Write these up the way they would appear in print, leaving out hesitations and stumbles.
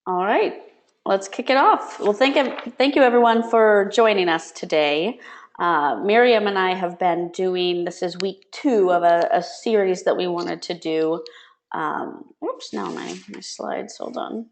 All right, let's kick it off. Well, thank you everyone for joining us today. Miriam and I have been doing, this is week 2 of a series that we wanted to do. Oops, now my slides, hold on.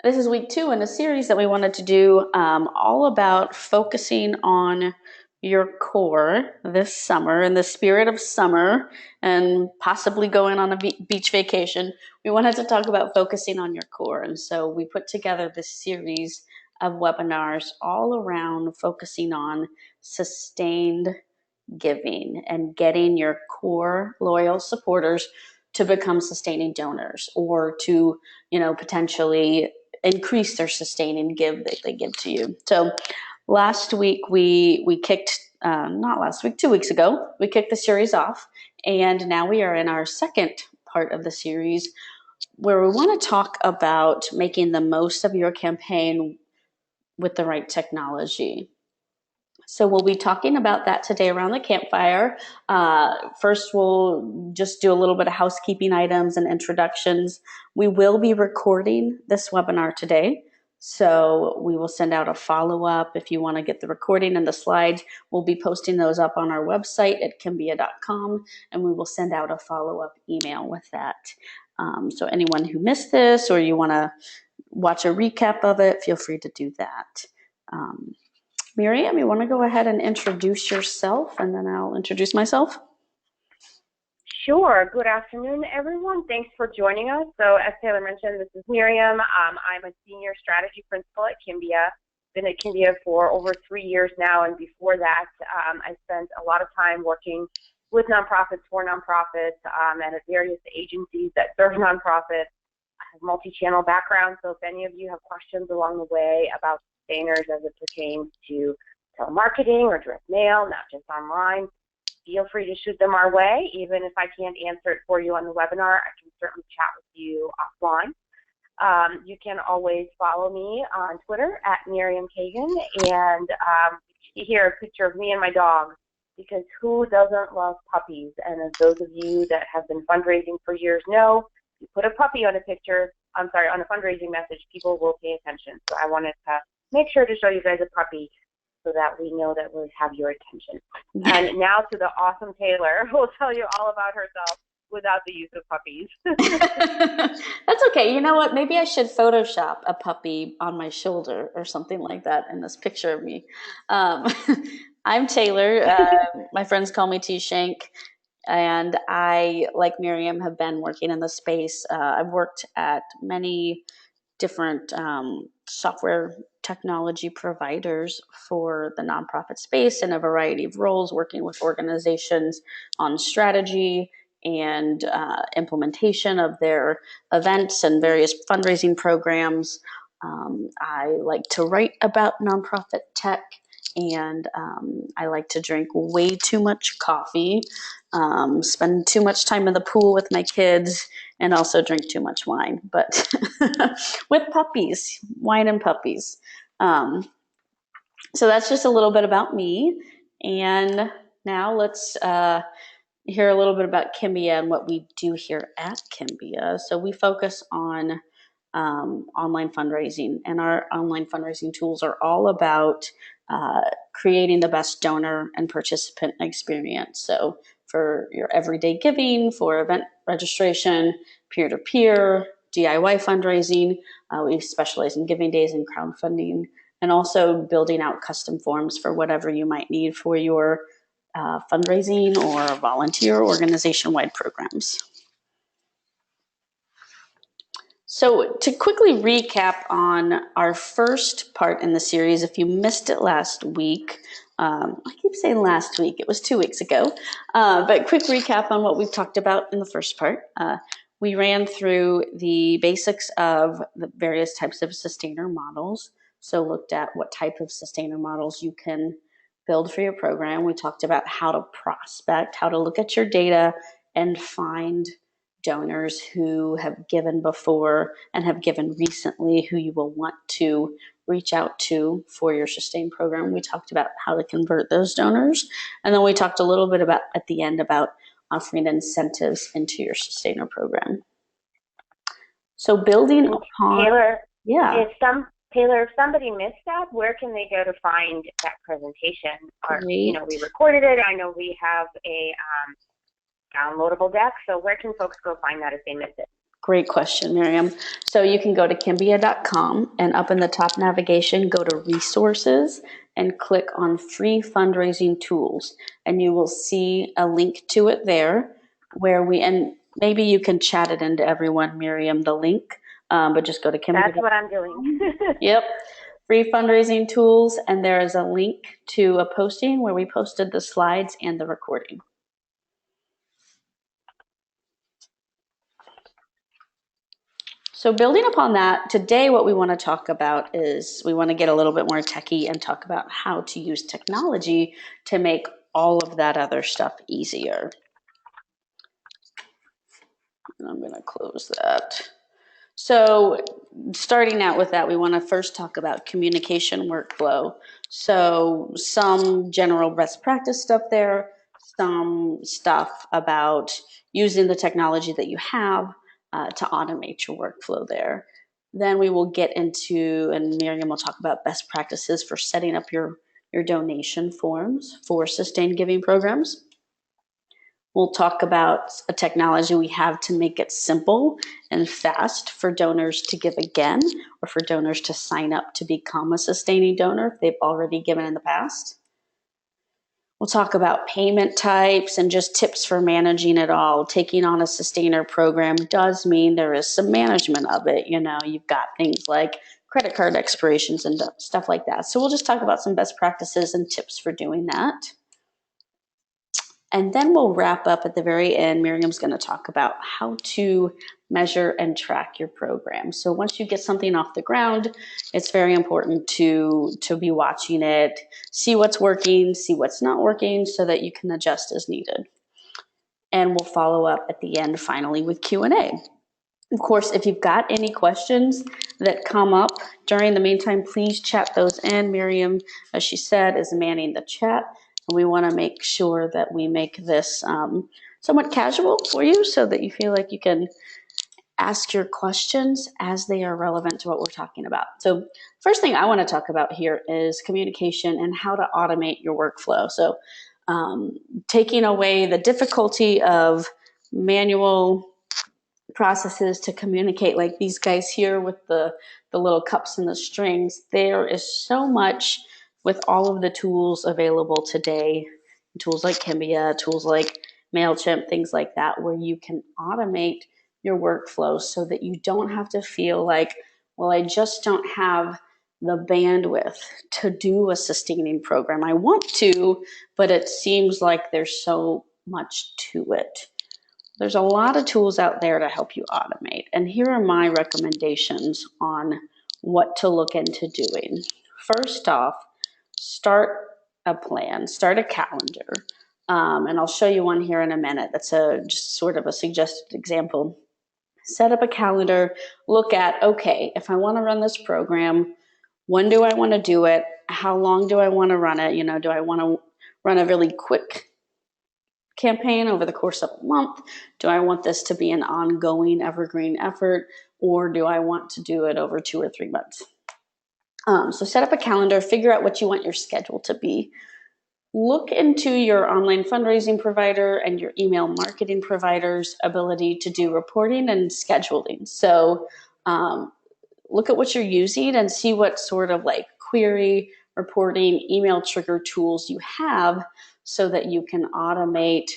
This is week 2 in a series that we wanted to do all about focusing on your core this summer, in the spirit of summer and possibly going on a beach vacation. We wanted to talk about focusing on your core. And so we put together this series of webinars all around focusing on sustained giving and getting your core loyal supporters to become sustaining donors, or to, potentially increase their sustaining give that they give to you. So last week we kicked, not last week, 2 weeks ago, we kicked the series off, and now we are in our second part of the series where we want to talk about making the most of your campaign with the right technology. So we'll be talking about that today around the campfire. First, we'll just do a little bit of housekeeping items and introductions. We will be recording this webinar today, so we will send out a follow-up. If you want to get the recording and the slides, we'll be posting those up on our website at Kimbia.com, and we will send out a follow-up email with that. So anyone who missed this, or you want to watch a recap of it, feel free to do that. Miriam, you want to go ahead and introduce yourself, and then I'll introduce myself? Sure. Good afternoon, everyone. Thanks for joining us. So as Taylor mentioned, this is Miriam. I'm a senior strategy principal at Kimbia. Been at Kimbia for over 3 years now, and before that, I spent a lot of time working with nonprofits, for nonprofits, and at various agencies that serve nonprofits. I have multi-channel background, so if any of you have questions along the way about sustainers as it pertains to telemarketing or direct mail, not just online, feel free to shoot them our way. Even if I can't answer it for you on the webinar, I can certainly chat with you offline. You can always follow me on Twitter at Miriam Kagan, and here a picture of me and my dog, because who doesn't love puppies? And as those of you that have been fundraising for years know, you put a puppy on a picture, on a fundraising message, people will pay attention. So I wanted to make sure to show you guys a puppy so that we know that we have your attention. And now to the awesome Taylor, who will tell you all about herself without the use of puppies. That's okay. You know what? Maybe I should Photoshop a puppy on my shoulder or something like that in this picture of me. I'm Taylor. My friends call me T Shank. And I, like Miriam, have been working in the space. I've worked at many different software technology providers for the nonprofit space in a variety of roles, working with organizations on strategy and implementation of their events and various fundraising programs. I like to write about nonprofit tech, and I like to drink way too much coffee, spend too much time in the pool with my kids, and also drink too much wine, but with puppies, wine and puppies. So that's just a little bit about me. And now let's hear a little bit about Kimbia and what we do here at Kimbia. So we focus on online fundraising, and our online fundraising tools are all about creating the best donor and participant experience. So for your everyday giving, for event registration, peer-to-peer, DIY fundraising, we specialize in giving days and crowdfunding, and also building out custom forms for whatever you might need for your fundraising or volunteer organization-wide programs. So to quickly recap on our first part in the series, if you missed it last week, I keep saying last week, it was 2 weeks ago, but quick recap on what we've talked about in the first part. We ran through the basics of the various types of sustainer models. So looked at what type of sustainer models you can build for your program. We talked about how to prospect, how to look at your data and find donors who have given before and have given recently, who you will want to reach out to for your sustain program. We talked about how to convert those donors. And then we talked a little bit about at the end about offering incentives into your sustainer program. So building And upon, Taylor, yeah, if somebody missed that, where can they go to find that presentation? Or, great. we recorded it. I know we have a downloadable deck. So where can folks go find that if they missed it? Great question, Miriam. So you can go to Kimbia.com and up in the top navigation, go to resources and click on free fundraising tools. And you will see a link to it there and maybe you can chat it into everyone, Miriam, the link, but just go to Kimbia. That's what I'm doing. Yep. Free fundraising tools. And there is a link to a posting where we posted the slides and the recording. So building upon that, today what we want to talk about is we want to get a little bit more techie and talk about how to use technology to make all of that other stuff easier. And I'm going to close that. So starting out with that, we want to first talk about communication workflow. So some general best practice stuff there, some stuff about using the technology that you have to automate your workflow there. Then we will get into, and Miriam will talk about best practices for setting up your donation forms for sustained giving programs. We'll talk about a technology we have to make it simple and fast for donors to give again, or for donors to sign up to become a sustaining donor if they've already given in the past. We'll talk about payment types and just tips for managing it all. Taking on a sustainer program does mean there is some management of it. You've got things like credit card expirations and stuff like that. So we'll just talk about some best practices and tips for doing that. And then we'll wrap up at the very end. Miriam's going to talk about how to measure and track your program. So once you get something off the ground, it's very important to be watching it, see what's working, see what's not working, so that you can adjust as needed. And we'll follow up at the end finally with Q&A. Of course, if you've got any questions that come up during the meantime, please chat those in. Miriam, as she said, is manning the chat. And we want to make sure that we make this somewhat casual for you so that you feel like you can ask your questions as they are relevant to what we're talking about. So first thing I want to talk about here is communication and how to automate your workflow. So taking away the difficulty of manual processes to communicate, like these guys here with the little cups and the strings. There is so much with all of the tools available today, tools like Kimbia, tools like MailChimp, things like that, where you can automate your workflow so that you don't have to feel like, well, I just don't have the bandwidth to do a sustaining program. I want to, but it seems like there's so much to it. There's a lot of tools out there to help you automate. And here are my recommendations on what to look into doing. First off, start a plan, start a calendar. And I'll show you one here in a minute. That's just sort of a suggested example. Set up a calendar, look at, okay, if I want to run this program, when do I want to do it? How long do I want to run it? Do I want to run a really quick campaign over the course of a month? Do I want this to be an ongoing evergreen effort, or do I want to do it over 2 or 3 months? So set up a calendar, figure out what you want your schedule to be. Look into your online fundraising provider and your email marketing provider's ability to do reporting and scheduling. So look at what you're using and see what sort of like query, reporting, email trigger tools you have so that you can automate,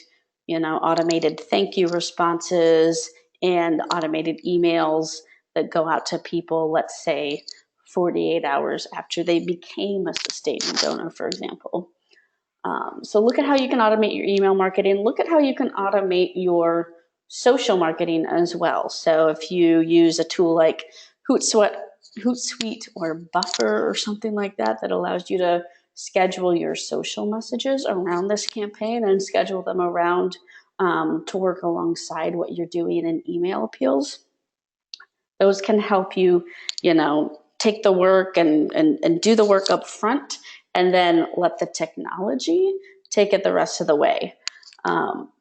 automated thank you responses and automated emails that go out to people, let's say 48 hours after they became a sustaining donor, for example. So look at how you can automate your email marketing. Look at how you can automate your social marketing as well. So if you use a tool like Hootsuite or Buffer or something like that, that allows you to schedule your social messages around this campaign and schedule them around to work alongside what you're doing in email appeals. Those can help you, take the work and do the work up front and then let the technology take it the rest of the way.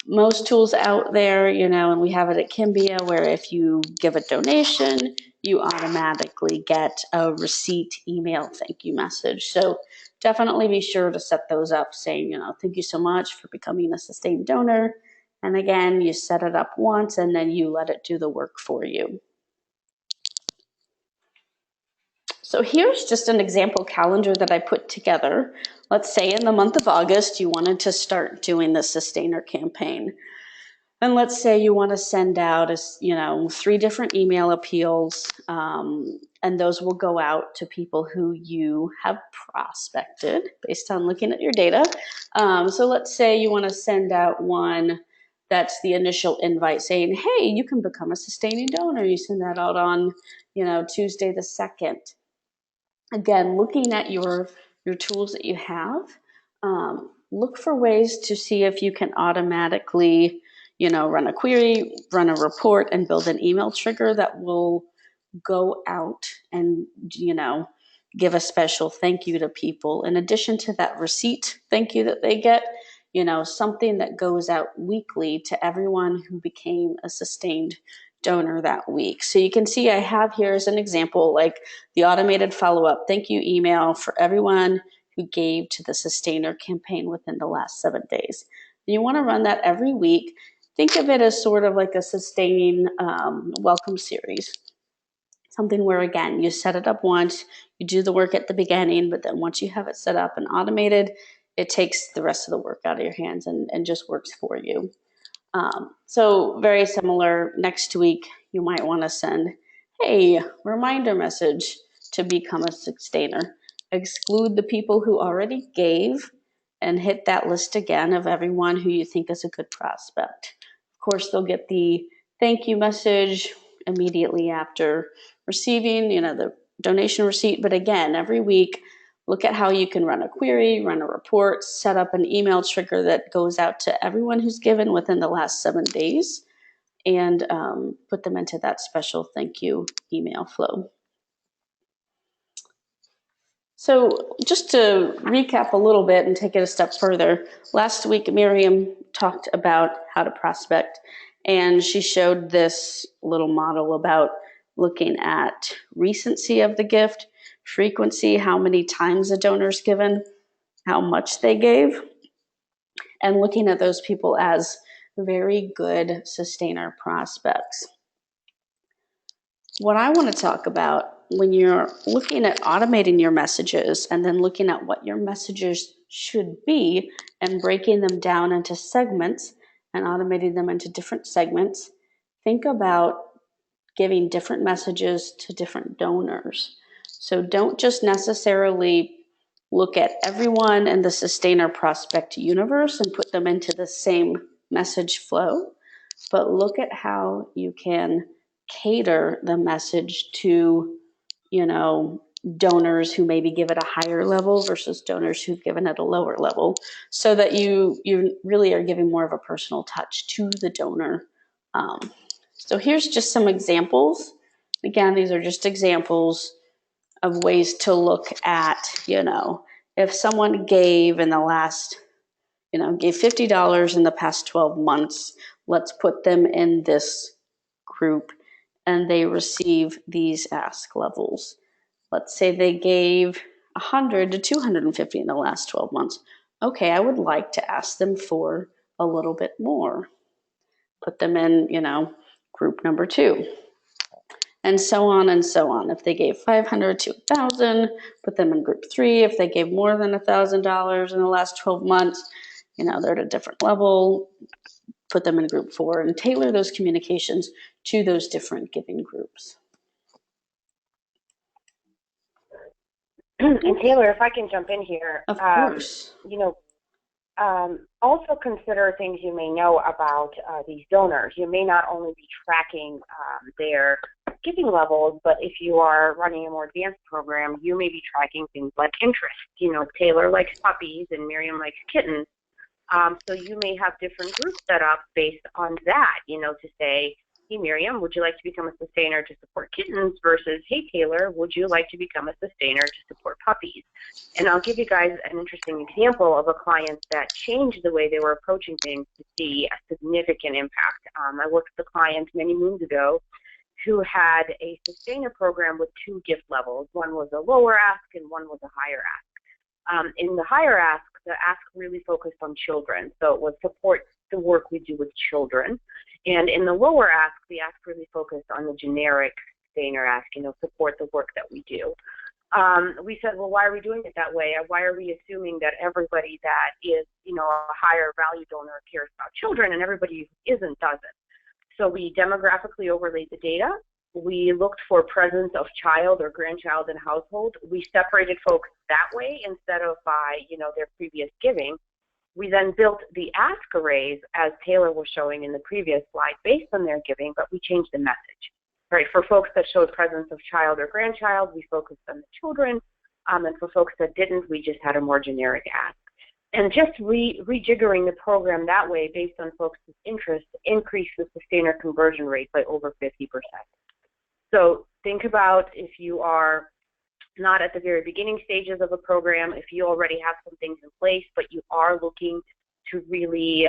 Most tools out there, and we have it at Kimbia, where if you give a donation, you automatically get a receipt email thank you message. So definitely be sure to set those up saying, thank you so much for becoming a sustained donor. And again, you set it up once and then you let it do the work for you. So here's just an example calendar that I put together. Let's say in the month of August, you wanted to start doing the Sustainer campaign. And let's say you want to send out, 3 different email appeals, and those will go out to people who you have prospected based on looking at your data. So let's say you want to send out one that's the initial invite saying, hey, you can become a sustaining donor. You send that out on, Tuesday the 2nd. Again, looking at your tools that you have, look for ways to see if you can automatically, run a query, run a report, and build an email trigger that will go out and, give a special thank you to people. In addition to that receipt thank you that they get, something that goes out weekly to everyone who became a sustained donor that week. So you can see I have here as an example, like the automated follow-up thank you email for everyone who gave to the Sustainer campaign within the last 7 days. And you want to run that every week. Think of it as sort of like a sustaining welcome series. Something where, again, you set it up once, you do the work at the beginning, but then once you have it set up and automated, it takes the rest of the work out of your hands and just works for you. So very similar, next week, you might want to send, hey, reminder message to become a sustainer. Exclude the people who already gave and hit that list again of everyone who you think is a good prospect. Of course, they'll get the thank you message immediately after receiving, the donation receipt. But again, every week, look at how you can run a query, run a report, set up an email trigger that goes out to everyone who's given within the last 7 days, and put them into that special thank you email flow. So just to recap a little bit and take it a step further, last week Miriam talked about how to prospect, and she showed this little model about looking at recency of the gift, frequency, how many times a donor's given, how much they gave, and looking at those people as very good sustainer prospects. What I want to talk about when you're looking at automating your messages and then looking at what your messages should be and breaking them down into segments and automating them into different segments, think about giving different messages to different donors. So don't just necessarily look at everyone in the sustainer prospect universe and put them into the same message flow, but look at how you can cater the message to, donors who maybe give at a higher level versus donors who've given at a lower level, so that you really are giving more of a personal touch to the donor. So here's just some examples. Again, these are just examples of ways to look at, if someone gave in the last, gave $50 in the past 12 months, let's put them in this group and they receive these ask levels. Let's say they gave 100 to 250 in the last 12 months. Okay, I would like to ask them for a little bit more. Put them in, group number 2. And so on and so on. If they gave 500 to 1,000, put them in group 3. If they gave more than $1,000 in the last 12 months, they're at a different level, put them in group 4, and tailor those communications to those different giving groups. And Taylor, if I can jump in here. Of course. Also consider things you may know about these donors. You may not only be tracking their giving levels, but if you are running a more advanced program, you may be tracking things like interest. Taylor likes puppies and Miriam likes kittens. So you may have different groups set up based on that, to say, hey, Miriam, would you like to become a sustainer to support kittens versus, hey, Taylor, would you like to become a sustainer to support puppies? And I'll give you guys an interesting example of a client that changed the way they were approaching things to see a significant impact. I worked with a client many moons ago who had a sustainer program with 2 gift levels. One was a lower ask and one was a higher ask. In the higher ask, the ask really focused on children. So it was support the work we do with children. And in the lower ask, the ask really focused on the generic sustainer ask, support the work that we do. We said, well, why are we doing it that way? Why are we assuming that everybody that is, a higher value donor cares about children and everybody who isn't doesn't? So we demographically overlaid the data. We looked for presence of child or grandchild in household. We separated folks that way instead of by, their previous giving. We then built the ask arrays, as Taylor was showing in the previous slide, based on their giving, but we changed the message. Right, for folks that showed presence of child or grandchild, we focused on the children, and for folks that didn't, we just had a more generic ask. And just rejiggering the program that way based on folks' interest increased the sustainer conversion rate by over 50%. So think about if you are not at the very beginning stages of a program, if you already have some things in place, but you are looking to really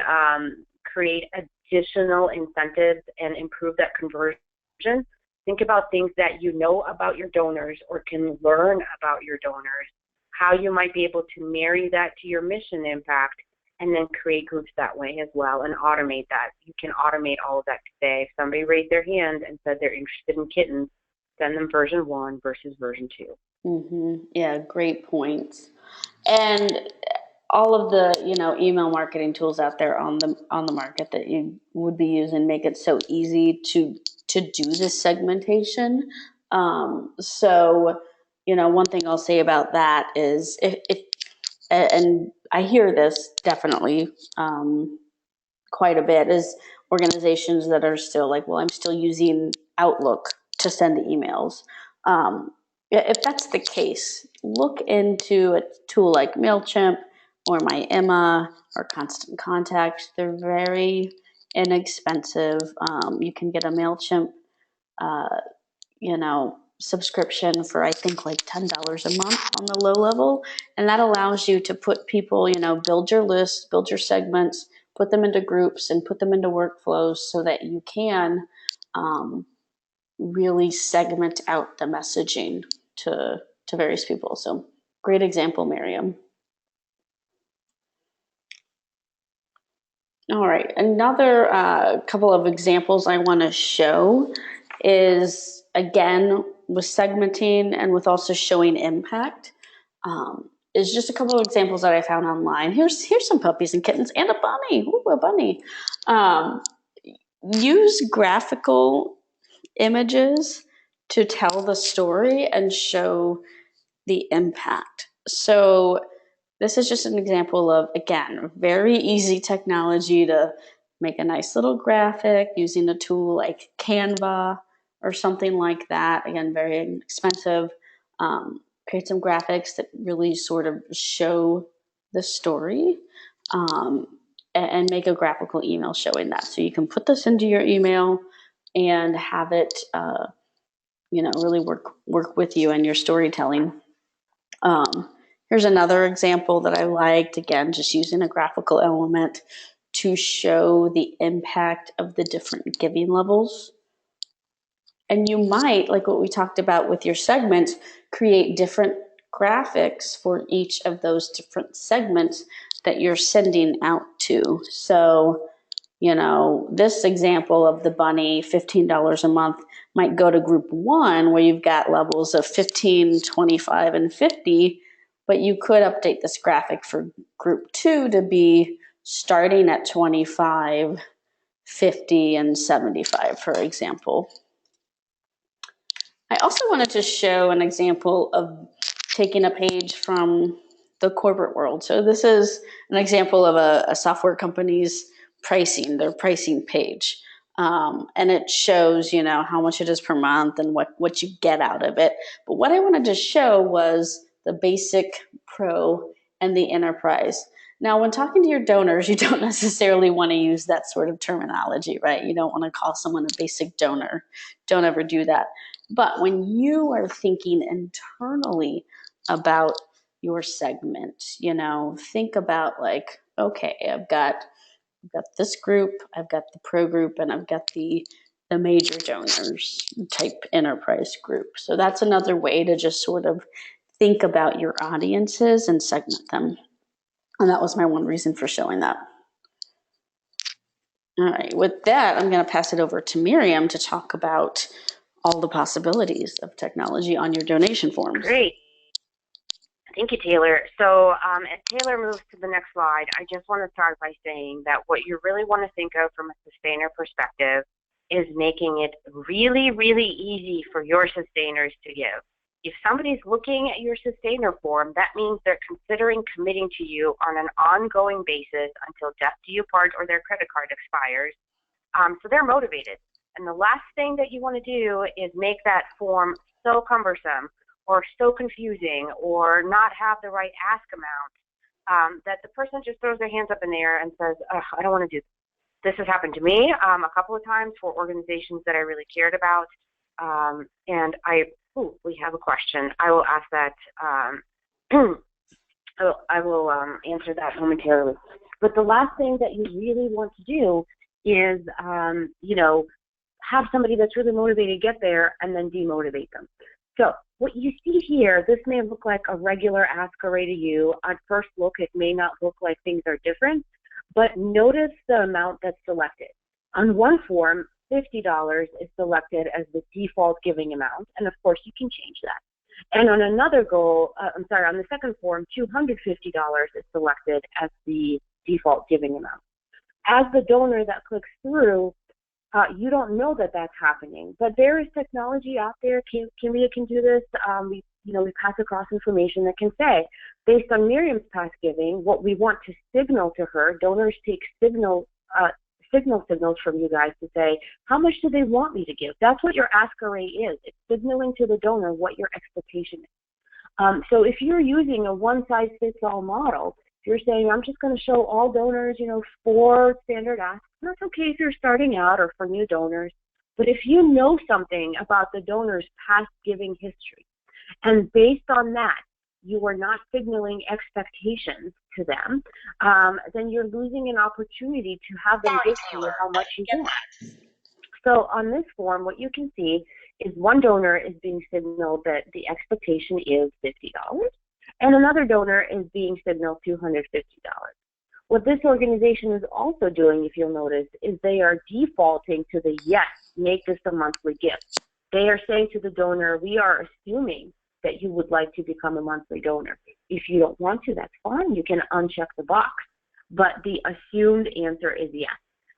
create additional incentives and improve that conversion, think about things that you know about your donors or can learn about your donors, how you might be able to marry that to your mission impact, and then create groups that way as well and automate that. You can automate all of that today. If somebody raised their hand and said they're interested in kittens, send them version 1 versus version 2. Yeah, great points. And all of the email marketing tools out there on the market that you would be using make it so easy to do this segmentation. So one thing I'll say about that is if and I hear this definitely quite a bit, is organizations that are still like, well, I'm still using Outlook to send emails. If that's the case, look into a tool like MailChimp or My Emma or Constant Contact. They're very inexpensive. You can get a MailChimp, subscription for I think like $10 a month on the low level, and that allows you to put people, build your lists, build your segments, put them into groups, and put them into workflows so that you can really segment out the messaging to various people. So great example, Miriam. All right, another couple of examples I want to show is, again, with segmenting and with also showing impact, is just a couple of examples that I found online. Here's some puppies and kittens and a bunny. Ooh, a bunny. Use graphical images to tell the story and show the impact. So this is just an example of, again, very easy technology to make a nice little graphic using a tool like Canva or something like that. Again, very inexpensive. Create some graphics that really sort of show the story, and make a graphical email showing that. So you can put this into your email and have it, really work with you and your storytelling. Here's another example that I liked, again, just using a graphical element to show the impact of the different giving levels. And you might, like what we talked about with your segments, create different graphics for each of those different segments that you're sending out to. So, this example of the bunny, $15 a month, might go to group 1 where you've got levels of 15, 25, and 50, but you could update this graphic for group 2 to be starting at 25, 50, and 75, for example. I also wanted to show an example of taking a page from the corporate world. So this is an example of a software company's pricing, their pricing page. And it shows, how much it is per month and what you get out of it. But what I wanted to show was the basic, pro, and the enterprise. Now, when talking to your donors, you don't necessarily want to use that sort of terminology, right? You don't want to call someone a basic donor. Don't ever do that. But when you are thinking internally about your segment, think about like, okay, I've got this group, I've got the pro group, and I've got the major donors type enterprise group. So that's another way to just sort of think about your audiences and segment them. And that was my one reason for showing that. All right, with that, I'm going to pass it over to Miriam to talk about all the possibilities of technology on your donation forms. Great. Thank you, Taylor. So as Taylor moves to the next slide, I just want to start by saying that what you really want to think of from a sustainer perspective is making it really, really easy for your sustainers to give. If somebody's looking at your sustainer form, that means they're considering committing to you on an ongoing basis until death do you part or their credit card expires. So they're motivated. And the last thing that you want to do is make that form so cumbersome or so confusing or not have the right ask amount that the person just throws their hands up in the air and says, I don't want to do this. This has happened to me a couple of times for organizations that I really cared about. And we have a question. I will ask that. I will answer that momentarily. But the last thing that you really want to do is, have somebody that's really motivated get there and then demotivate them. So what you see here, this may look like a regular ask array to you. At first look, it may not look like things are different, but notice the amount that's selected. On one form, $50 is selected as the default giving amount, and of course you can change that. And on another goal, on the second form, $250 is selected as the default giving amount. As the donor that clicks through, you don't know that that's happening, but there is technology out there. Cambia can do this. We pass across information that can say, based on Miriam's past giving, what we want to signal to her. Donors take signals from you guys to say, how much do they want me to give? That's what your ask array is. It's signaling to the donor what your expectation is. So if you're using a one-size-fits-all model, you're saying, I'm just going to show all donors, 4 standard asks. That's okay if you're starting out or for new donors. But if you know something about the donor's past giving history, and based on that, you are not signaling expectations to them, then you're losing an opportunity to have them give you how much you want. So on this form, what you can see is one donor is being signaled that the expectation is $50. And another donor is being signaled $250. What this organization is also doing, if you'll notice, is they are defaulting to the yes, make this a monthly gift. They are saying to the donor, we are assuming that you would like to become a monthly donor. If you don't want to, that's fine. You can uncheck the box. But the assumed answer is yes.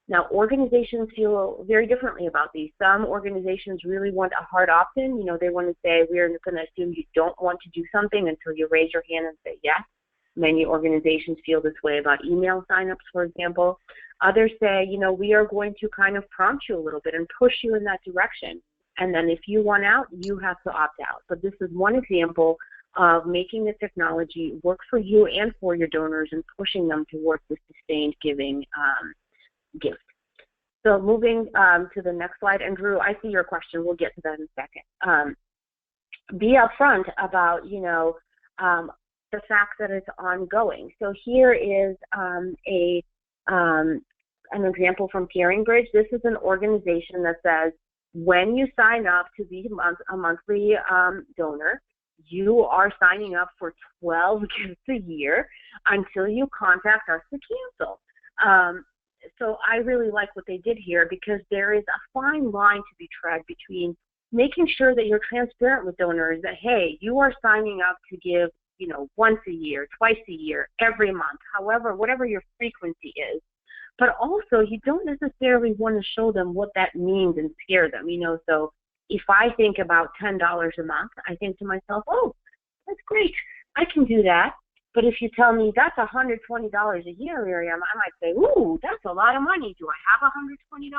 Now, organizations feel very differently about these. Some organizations really want a hard opt-in. They want to say, we're going to assume you don't want to do something until you raise your hand and say yes. Many organizations feel this way about email signups, for example. Others say, we are going to kind of prompt you a little bit and push you in that direction. And then if you want out, you have to opt out. But this is one example of making the technology work for you and for your donors and pushing them towards the sustained giving gift. So moving to the next slide, and Drew, I see your question. We'll get to that in a second. Be upfront about, the fact that it's ongoing. So here is an example from Caring Bridge. This is an organization that says, when you sign up to be a monthly donor, you are signing up for 12 gifts a year until you contact us to cancel. So I really like what they did here, because there is a fine line to be tread between making sure that you're transparent with donors that, hey, you are signing up to give, once a year, twice a year, every month, whatever your frequency is. But also, you don't necessarily want to show them what that means and scare them, So if I think about $10 a month, I think to myself, oh, that's great. I can do that. But if you tell me that's $120 a year, Miriam, I might say, ooh, that's a lot of money. Do I have $120?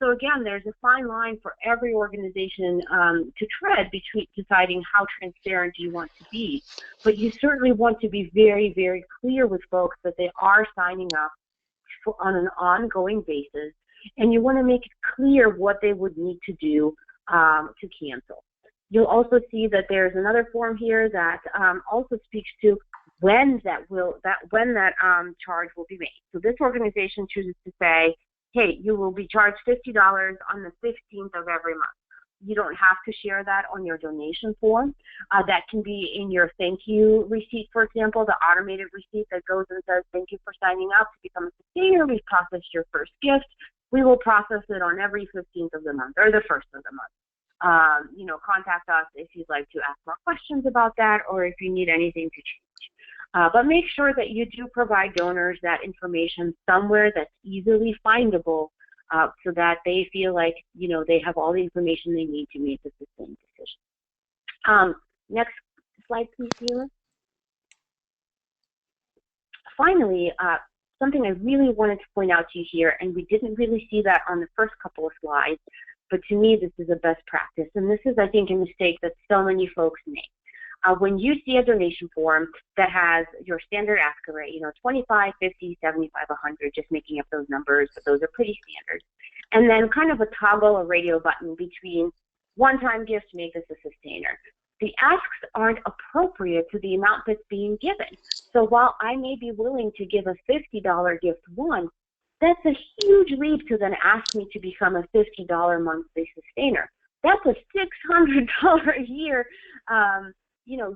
So again, there's a fine line for every organization to tread between deciding how transparent you want to be. But you certainly want to be very, very clear with folks that they are signing up on an ongoing basis, and you want to make it clear what they would need to do to cancel. You'll also see that there's another form here that also speaks to when that charge will be made. So this organization chooses to say, hey, you will be charged $50 on the 15th of every month. You don't have to share that on your donation form. That can be in your thank you receipt, for example, the automated receipt that goes and says, thank you for signing up to become a sustainer. We've processed your first gift. We will process it on every 15th of the month or the 1st of the month. Contact us if you'd like to ask more questions about that or if you need anything to change. But make sure that you do provide donors that information somewhere that's easily findable so that they feel like, they have all the information they need to make the sustained decision. Next slide, please, Sheila. Finally, something I really wanted to point out to you here, and we didn't really see that on the first couple of slides, but to me, this is a best practice, and this is, I think, a mistake that so many folks make. When you see a donation form that has your standard ask rate, 25, 50, 75, 100, just making up those numbers, but those are pretty standard. And then kind of a toggle, a radio button between one-time gifts, make this a sustainer. The asks aren't appropriate to the amount that's being given. So while I may be willing to give a $50 gift once, that's a huge leap to then ask me to become a $50 monthly sustainer. That's a $600 a year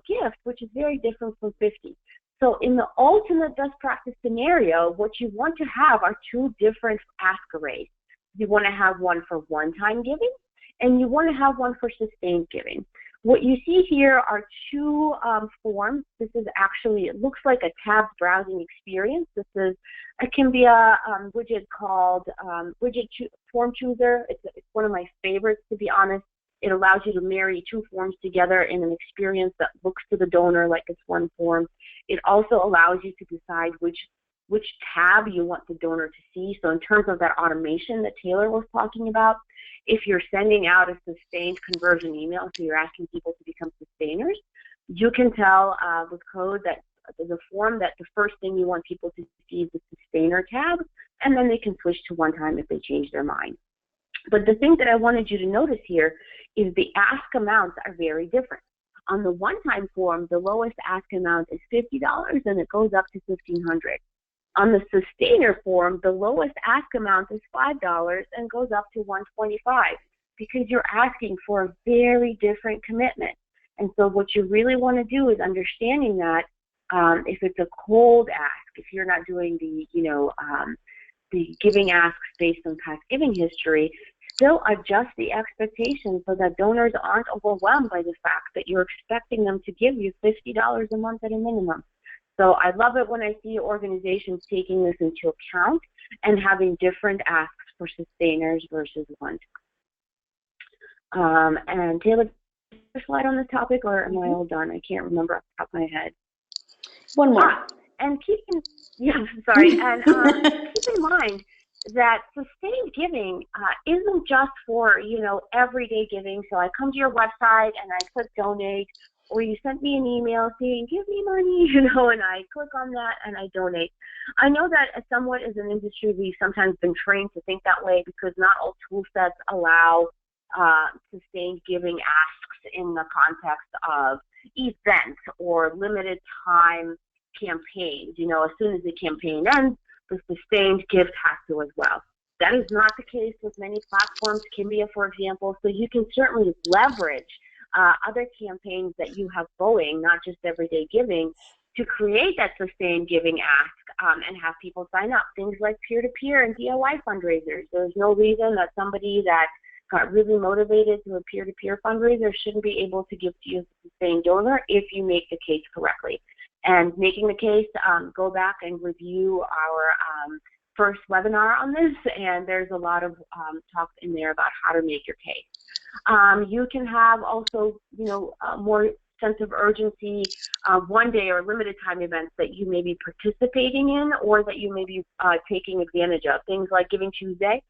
gift, which is very different from 50. So in the ultimate best practice scenario, what you want to have are two different ask arrays. You want to have one for one-time giving, and you want to have one for sustained giving. What you see here are two forms. This is actually, it looks like a tabbed browsing experience. It can be a widget called Form Chooser. It's one of my favorites, to be honest. It allows you to marry two forms together in an experience that looks to the donor like it's one form. It also allows you to decide which tab you want the donor to see. So in terms of that automation that Taylor was talking about, if you're sending out a sustained conversion email, so you're asking people to become sustainers, you can tell with code that the form that the first thing you want people to see is the sustainer tab, and then they can switch to one time if they change their mind. But the thing that I wanted you to notice here is the ask amounts are very different. On the one-time form, the lowest ask amount is $50 and it goes up to $1,500. On the sustainer form, the lowest ask amount is $5 and goes up to $125 because you're asking for a very different commitment. And so what you really want to do is understanding that if it's a cold ask, if you're not doing the giving asks based on past giving history, still adjust the expectations so that donors aren't overwhelmed by the fact that you're expecting them to give you $50 a month at a minimum. So I love it when I see organizations taking this into account and having different asks for sustainers versus one. And Taylor, a slide on this topic, or am I all done? I can't remember off the top of my head. One more. And keep in mind that sustained giving isn't just for, everyday giving. So I come to your website and I click donate, or you sent me an email saying, give me money, and I click on that and I donate. I know that somewhat as an industry, we've sometimes been trained to think that way because not all tool sets allow sustained giving asks in the context of events or limited time campaigns. As soon as the campaign ends, the sustained gift has to as well. That is not the case with many platforms, Kimbia, for example, so you can certainly leverage other campaigns that you have going, not just everyday giving, to create that sustained giving ask and have people sign up. Things like peer-to-peer and DIY fundraisers. There's no reason that somebody that got really motivated to a peer-to-peer fundraiser shouldn't be able to give to you as a sustained donor if you make the case correctly. And making the case, go back and review our first webinar on this, and there's a lot of talk in there about how to make your case. You can have also, more sense of urgency, one-day or limited time events that you may be participating in or that you may be taking advantage of. Things like Giving Tuesday.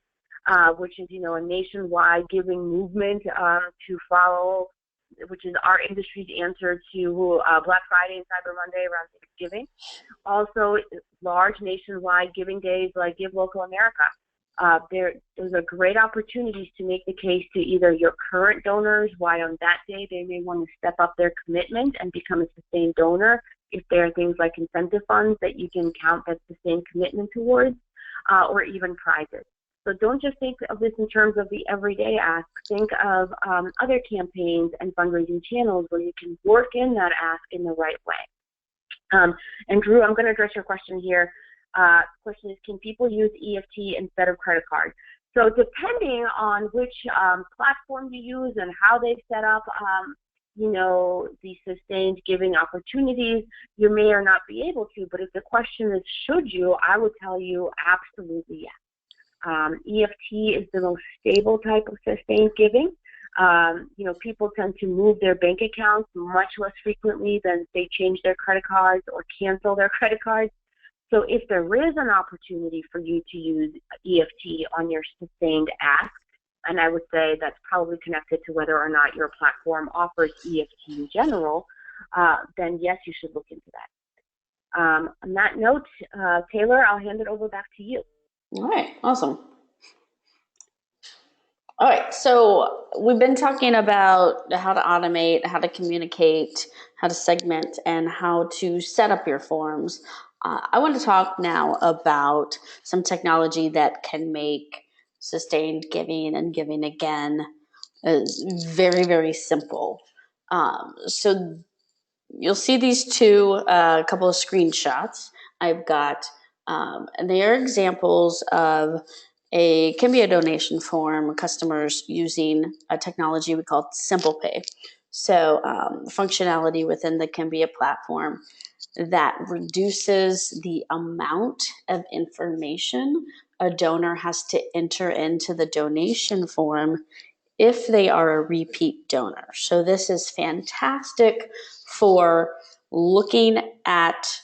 which is, a nationwide giving movement to follow, which is our industry's answer to Black Friday and Cyber Monday around Thanksgiving. Also, large nationwide giving days like Give Local America. There's a great opportunities to make the case to either your current donors why on that day they may want to step up their commitment and become a sustained donor if there are things like incentive funds that you can count that sustained commitment towards, or even prizes. So don't just think of this in terms of the everyday ask. Think of other campaigns and fundraising channels where you can work in that ask in the right way. And Drew, I'm going to address your question here. Question is, can people use EFT instead of credit card? So depending on which platform you use and how they've set up, the sustained giving opportunities, you may or not be able to. But if the question is, should you, I would tell you absolutely yes. EFT is the most stable type of sustained giving. People tend to move their bank accounts much less frequently than they change their credit cards or cancel their credit cards. So if there is an opportunity for you to use EFT on your sustained ask, and I would say that's probably connected to whether or not your platform offers EFT in general, then yes, you should look into that. On that note, Taylor, I'll hand it over back to you. All right, awesome. All right, so we've been talking about how to automate, how to communicate, how to segment, and how to set up your forms. I want to talk now about some technology that can make sustained giving and giving again very, very simple. So you'll see these a couple of screenshots I've got, and they are examples of can be a donation form, customers using a technology we call SimplePay. So functionality within the Cambia platform that reduces the amount of information a donor has to enter into the donation form if they are a repeat donor. So this is fantastic for looking at,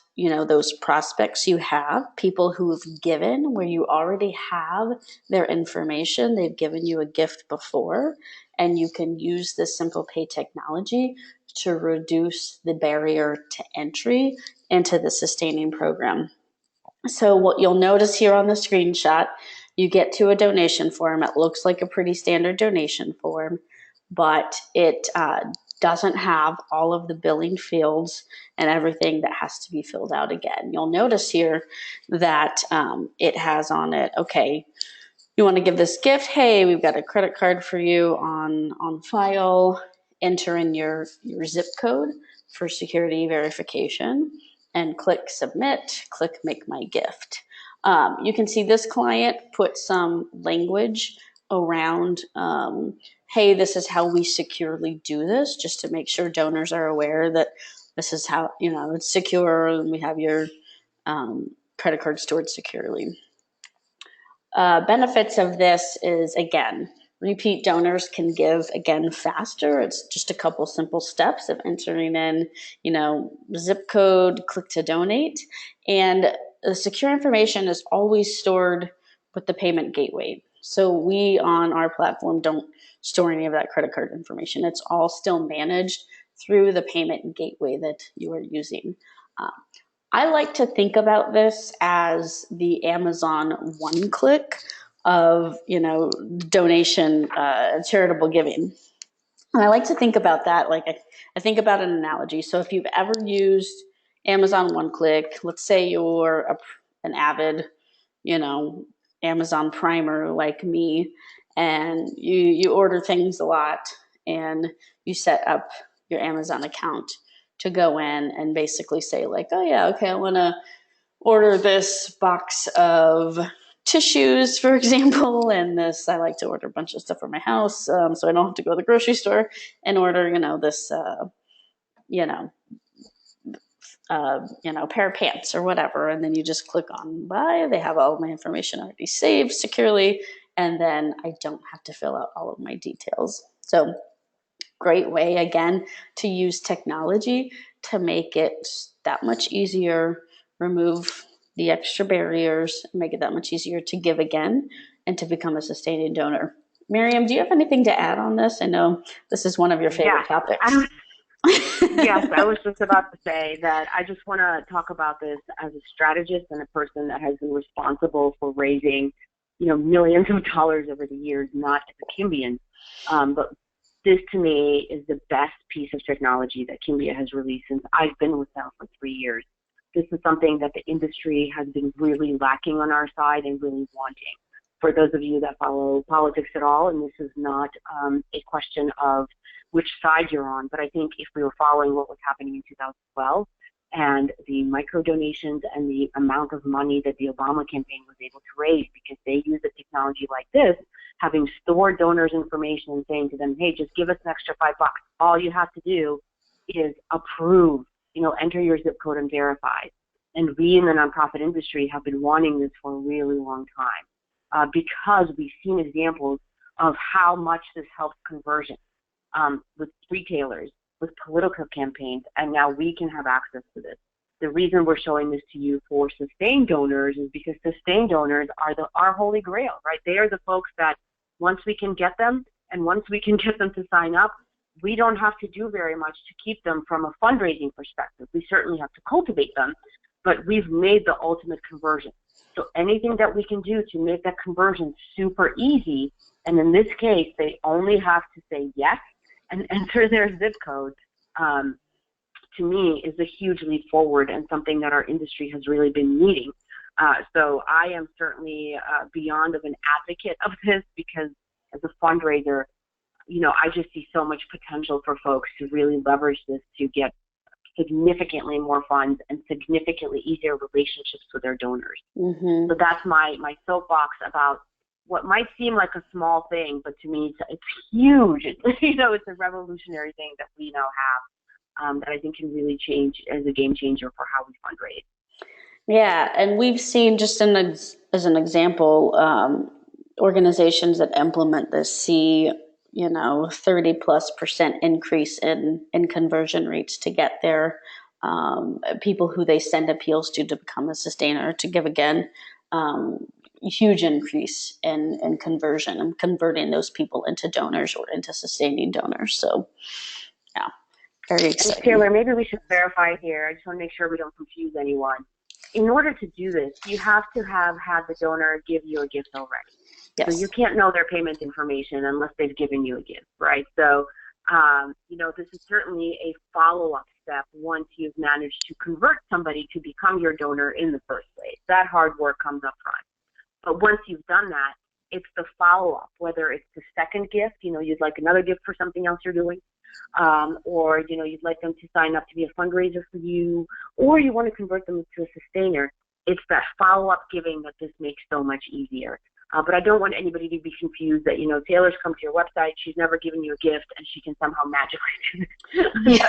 those prospects you have, people who have given, where you already have their information, they've given you a gift before, and you can use the SimplePay technology to reduce the barrier to entry into the sustaining program. So what you'll notice here on the screenshot, you get to a donation form. It looks like a pretty standard donation form, but it doesn't have all of the billing fields and everything that has to be filled out again. You'll notice here that it has on it, okay, you want to give this gift, hey, we've got a credit card for you on file, enter in your zip code for security verification, and click submit, click make my gift. You can see this client put some language around, hey, this is how we securely do this, just to make sure donors are aware that this is how, it's secure and we have your credit card stored securely. Benefits of this is, again, repeat donors can give again faster. It's just a couple simple steps of entering in, zip code, click to donate. And the secure information is always stored with the payment gateway. So we on our platform don't store any of that credit card information. It's all still managed through the payment gateway that you are using. I like to think about this as the Amazon one-click of, donation, charitable giving. And I like to think about that, like I think about an analogy. So if you've ever used Amazon one-click, let's say you're an avid, Amazon Primer like me, and you order things a lot and you set up your Amazon account to go in and basically say like, oh yeah, okay, I want to order this box of tissues, for example, and I like to order a bunch of stuff for my house, so I don't have to go to the grocery store and order, this, pair of pants or whatever, and then you just click on buy. They have all of my information already saved securely, and then I don't have to fill out all of my details. So great way, again, to use technology to make it that much easier, remove the extra barriers, make it that much easier to give again and to become a sustaining donor. Miriam, do you have anything to add on this? I know this is one of your favorite topics. Yes, I was just about to say that I just want to talk about this as a strategist and a person that has been responsible for raising, millions of dollars over the years, not as a Kimbian. But this to me is the best piece of technology that Kimbia has released since I've been with them for 3 years. This is something that the industry has been really lacking on our side and really wanting. For those of you that follow politics at all, and this is not a question of which side you're on, but I think if we were following what was happening in 2012 and the micro donations and the amount of money that the Obama campaign was able to raise because they used a technology like this, having stored donors' information and saying to them, hey, just give us an extra $5. All you have to do is approve, enter your zip code and verify. And we in the nonprofit industry have been wanting this for a really long time because we've seen examples of how much this helps conversion with retailers, with political campaigns, and now we can have access to this. The reason we're showing this to you for sustained donors is because sustained donors are our holy grail, right? They are the folks that once we can get them and once we can get them to sign up, we don't have to do very much to keep them from a fundraising perspective. We certainly have to cultivate them, but we've made the ultimate conversion. So anything that we can do to make that conversion super easy, and in this case, they only have to say yes and enter their zip code, to me is a huge leap forward and something that our industry has really been needing. So I am certainly beyond of an advocate of this because as a fundraiser, I just see so much potential for folks to really leverage this to get significantly more funds and significantly easier relationships with their donors. Mm-hmm. So that's my soapbox about what might seem like a small thing, but to me it's huge. It's a revolutionary thing that we now have that I think can really change as a game changer for how we fundraise. Yeah, and we've seen just as an example, organizations that implement this see 30+% increase in conversion rates to get their people who they send appeals to become a sustainer, to give again. Huge increase in conversion and converting those people into donors or into sustaining donors. So, yeah, very exciting. And Taylor, maybe we should verify here. I just want to make sure we don't confuse anyone. In order to do this, you have to have had the donor give you a gift already. Yes. So you can't know their payment information unless they've given you a gift, right? So, this is certainly a follow-up step once you've managed to convert somebody to become your donor in the first place. That hard work comes up front. But once you've done that, it's the follow-up, whether it's the second gift, you'd like another gift for something else you're doing, or, you'd like them to sign up to be a fundraiser for you, or you want to convert them to a sustainer. It's that follow-up giving that this makes so much easier. But I don't want anybody to be confused that, Taylor's come to your website, she's never given you a gift, and she can somehow magically do this.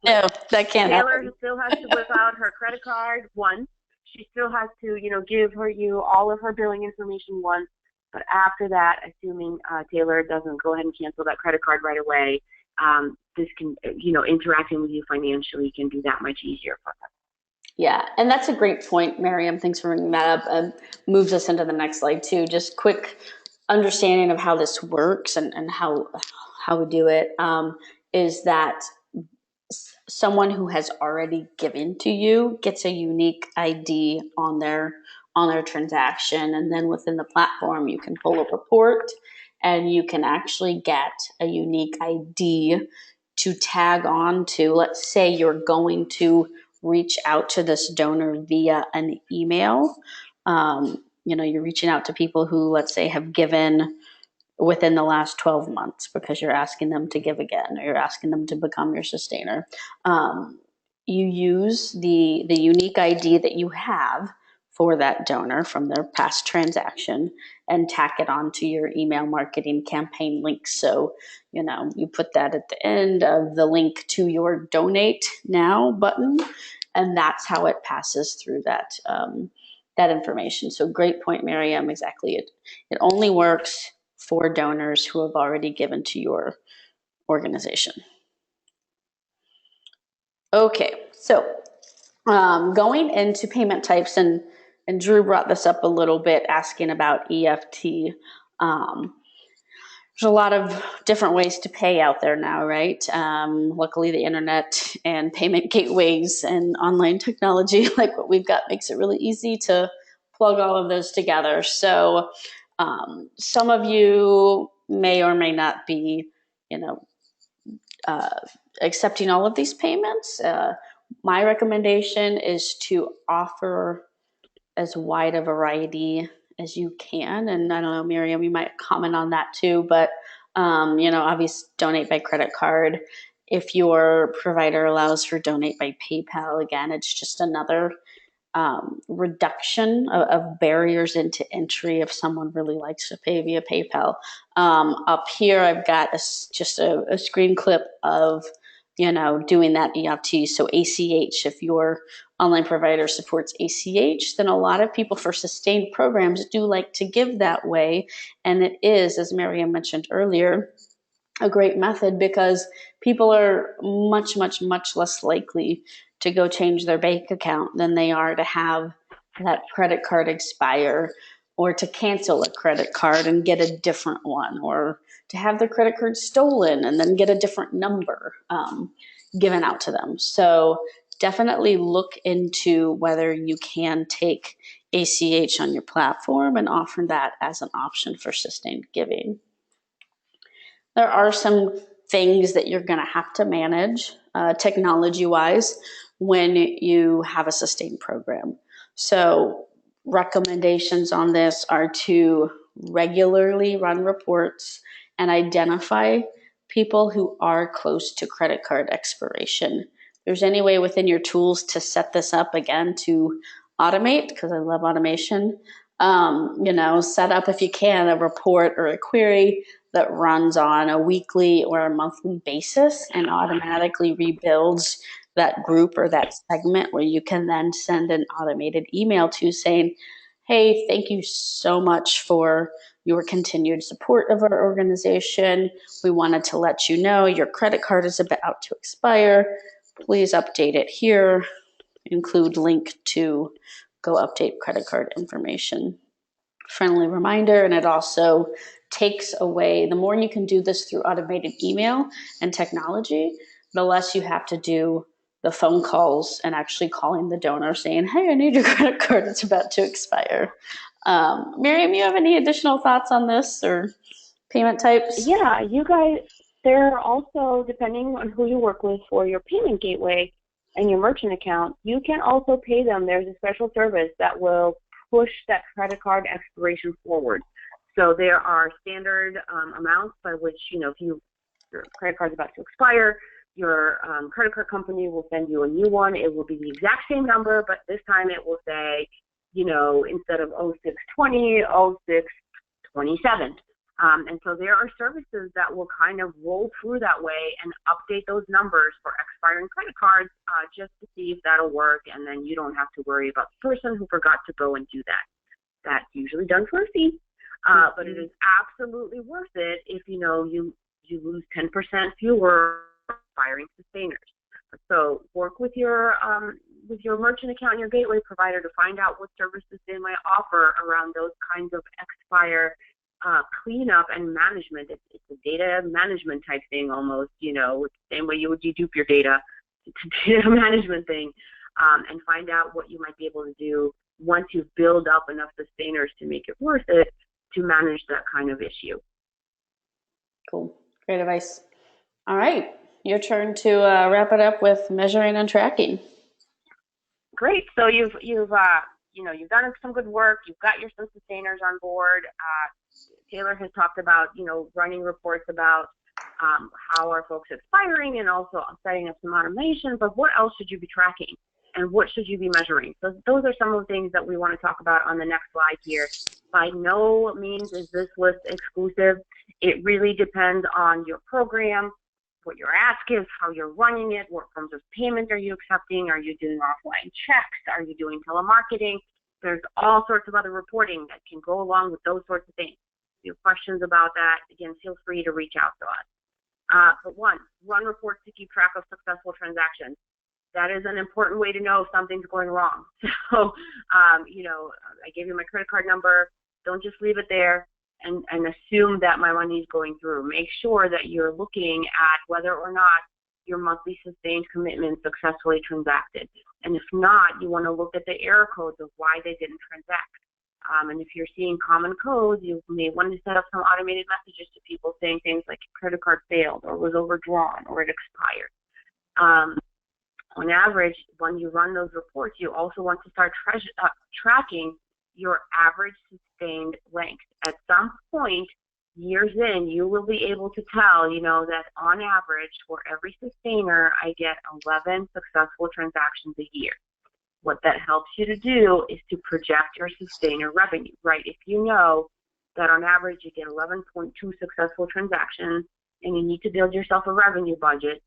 No, that can't Taylor happen. Still has to whip out her credit card once. She still has to, give you all of her billing information once. But after that, assuming Taylor doesn't go ahead and cancel that credit card right away, this can, interacting with you financially can be that much easier for her. Yeah, and that's a great point, Miriam. Thanks for bringing that up. And moves us into the next slide too. Just quick understanding of how this works and how we do it is that someone who has already given to you gets a unique ID on their transaction, and then within the platform you can pull a report and you can actually get a unique ID to tag on to. Let's say you're going to reach out to this donor via an email. You're reaching out to people who, let's say, have given within the last 12 months because you're asking them to give again, or you're asking them to become your sustainer. You use the unique ID that you have for that donor from their past transaction and tack it onto your email marketing campaign link. So, you put that at the end of the link to your donate now button, and that's how it passes through that information. So great point, Miriam. Exactly. It only works for donors who have already given to your organization. Okay, so going into payment types, and and Drew brought this up a little bit, asking about EFT. There's a lot of different ways to pay out there now, right? Luckily, the internet and payment gateways and online technology like what we've got makes it really easy to plug all of those together. So some of you may or may not be, uh, accepting all of these payments. My recommendation is to offer as wide a variety as you can. And I don't know, Miriam, you might comment on that too, but obviously donate by credit card. If your provider allows for donate by PayPal, again, it's just another reduction of barriers into entry if someone really likes to pay via PayPal. Up here, I've got just a screen clip of doing that EFT. So ACH, if your online provider supports ACH, then a lot of people for sustained programs do like to give that way. And it is, as Miriam mentioned earlier, a great method because people are much, much, much less likely to go change their bank account than they are to have that credit card expire or to cancel a credit card and get a different one, or to have their credit card stolen and then get a different number given out to them. So definitely look into whether you can take ACH on your platform and offer that as an option for sustained giving. There are some things that you're going to have to manage technology-wise when you have a sustained program. So recommendations on this are to regularly run reports and identify people who are close to credit card expiration. If there's any way within your tools to set this up, again, to automate, because I love automation, set up, if you can, a report or a query that runs on a weekly or a monthly basis and automatically rebuilds that group or that segment, where you can then send an automated email to saying, hey, thank you so much for your continued support of our organization. We wanted to let you know your credit card is about to expire. Please update it here. Include link to go update credit card information. Friendly reminder, and it also takes away, the more you can do this through automated email and technology, the less you have to do the phone calls and actually calling the donor saying, hey, I need your credit card, it's about to expire. Miriam, you have any additional thoughts on this or payment types? Yeah, you guys, there are also, depending on who you work with for your payment gateway and your merchant account, you can also pay them. There's a special service that will push that credit card expiration forward. So there are standard amounts by which, if your credit card is about to expire, your credit card company will send you a new one. It will be the exact same number, but this time it will say, instead of 0620, 0627. And so there are services that will kind of roll through that way and update those numbers for expiring credit cards just to see if that'll work. And then you don't have to worry about the person who forgot to go and do that. That's usually done for a fee, but it is absolutely worth it if you lose 10% fewer expiring sustainers. So work with your merchant account and your gateway provider to find out what services they might offer around those kinds of expire cleanup and management. It's a data management type thing almost, it's the same way you would dedupe your data. It's a data management thing, and find out what you might be able to do once you build up enough sustainers to make it worth it to manage that kind of issue. Cool. Great advice. All right. Your turn to wrap it up with measuring and tracking. Great. So you've done some good work. You've got your some sustainers on board. Taylor has talked about, running reports about how are folks expiring and also setting up some automation, but what else should you be tracking and what should you be measuring? So those are some of the things that we want to talk about on the next slide here. By no means is this list exclusive. It really depends on your program, what your ask is, how you're running it, what forms of payment are you accepting, are you doing offline checks, are you doing telemarketing? There's all sorts of other reporting that can go along with those sorts of things. If you have questions about that, again, feel free to reach out to us. But one, run reports to keep track of successful transactions. that is an important way to know if something's going wrong. So, you know, I gave you my credit card number. Don't just leave it there and assume that my money is going through. Make sure that you're looking at whether or not your monthly sustained commitment successfully transacted. And if not, you want to look at the error codes of why they didn't transact. And if you're seeing common codes, you may want to set up some automated messages to people saying things like credit card failed or was overdrawn or it expired. On average, when you run those reports, you also want to start tracking your average sustained length. At some point, years in, you will be able to tell, you know, that on average, for every sustainer, I get 11 successful transactions a year. What that helps you to do is to project your sustainer revenue, right? If you know that on average you get 11.2 successful transactions and you need to build yourself a revenue budget,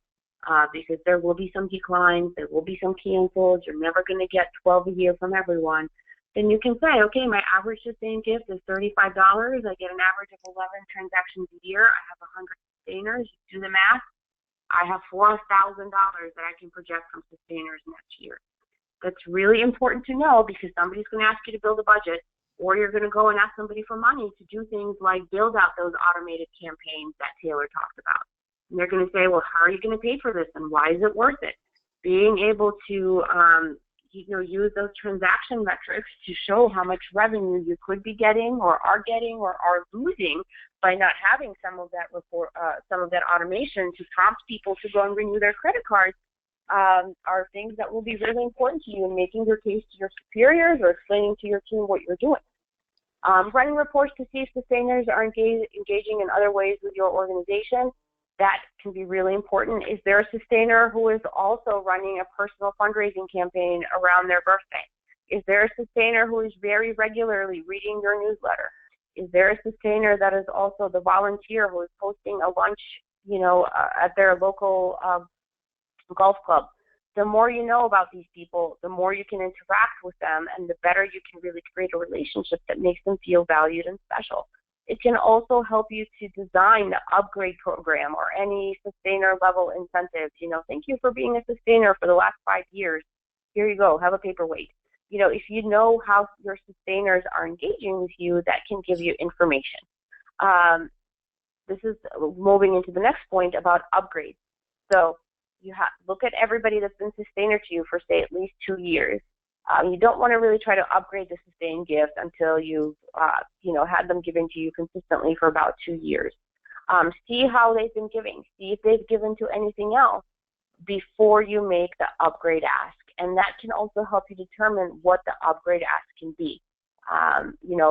because there will be some declines, there will be some cancels, you're never going to get 12 a year from everyone, then you can say, okay, my average sustained gift is $35. I get an average of 11 transactions a year. I have 100 sustainers. Do the math. I have $4,000 that I can project from sustainers next year. That's really important to know because somebody's going to ask you to build a budget, or you're going to go and ask somebody for money to do things like build out those automated campaigns that Taylor talked about. And they're going to say, well, how are you going to pay for this and why is it worth it? Being able to use those transaction metrics to show how much revenue you could be getting or are losing by not having some of that automation to prompt people to go and renew their credit cards are things that will be really important to you in making your case to your superiors or explaining to your team what you're doing. Running reports to see if sustainers are engaging in other ways with your organization. That can be really important. Is there a sustainer who is also running a personal fundraising campaign around their birthday? Is there a sustainer who is very regularly reading your newsletter? Is there a sustainer that is also the volunteer who is hosting a lunch, at their local golf club? The more you know about these people, the more you can interact with them, and the better you can really create a relationship that makes them feel valued and special. It can also help you to design the upgrade program or any sustainer level incentives. Thank you for being a sustainer for the last 5 years. Here you go, have a paperweight. If you know how your sustainers are engaging with you, that can give you information. This is moving into the next point about upgrades. So you look at everybody that's been sustainer to you for, say, at least 2 years. You don't want to really try to upgrade the sustained gift until you've, had them given to you consistently for about 2 years. See how they've been giving. See if they've given to anything else before you make the upgrade ask. And that can also help you determine what the upgrade ask can be.